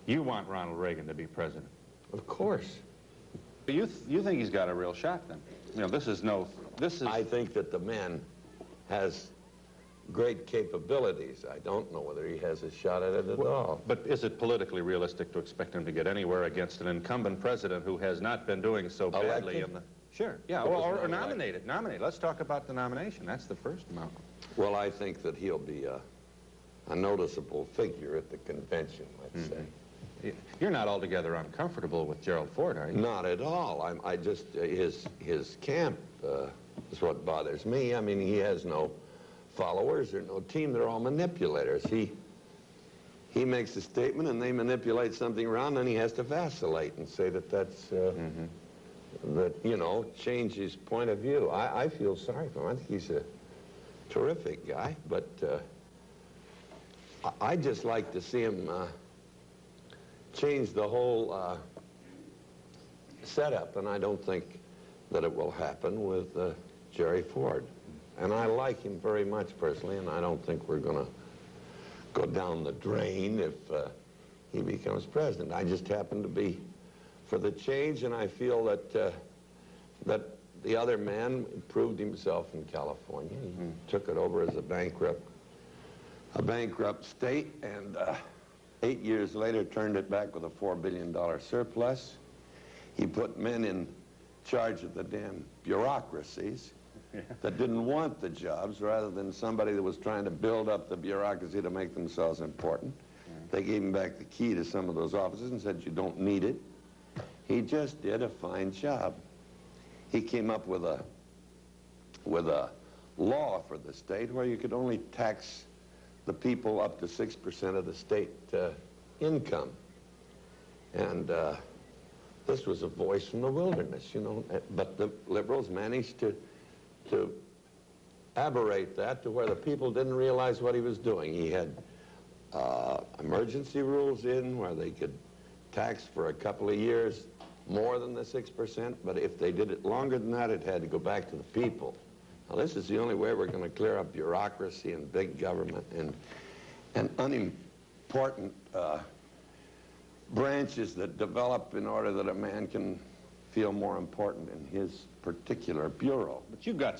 You want Ronald Reagan to be president? Of course. You think he's got a real shot, then? You know, this is... I think that the man has great capabilities. I don't know whether he has a shot at it at all. But is it politically realistic to expect him to get anywhere against an incumbent president who has not been doing so badly in the... Sure, yeah, or nominated. Let's talk about the nomination. That's the first amount. Well, I think that he'll be a noticeable figure at the convention, let's say. You're not altogether uncomfortable with Gerald Ford, are you? Not at all. I just, his camp is what bothers me. I mean, he has no followers or no team. They're all manipulators. He makes a statement and they manipulate something around, and he has to vacillate and say that that's, that, you know, change his point of view. I feel sorry for him. I think he's a terrific guy, but I'd just like to see him change the whole setup, and I don't think that it will happen with Jerry Ford. And I like him very much personally, and I don't think we're going to go down the drain if he becomes president. I just happen to be for the change, and I feel that that the other man proved himself in California. He took it over as a bankrupt state, and 8 years later turned it back with a $4 billion surplus. He put men in charge of the damn bureaucracies that didn't want the jobs, rather than somebody that was trying to build up the bureaucracy to make themselves important. They gave him back the key to some of those offices and said, you don't need it. He just did a fine job. He came up with a law for the state where you could only tax the people up to 6% of the state income. And this was a voice from the wilderness, you know. But the liberals managed to aberrate that to where the people didn't realize what he was doing. He had emergency rules in where they could tax for a couple of years more than the 6%, but if they did it longer than that, it had to go back to the people. Now, this is the only way we're going to clear up bureaucracy and big government and unimportant branches that develop in order that a man can feel more important in his particular bureau. But you've got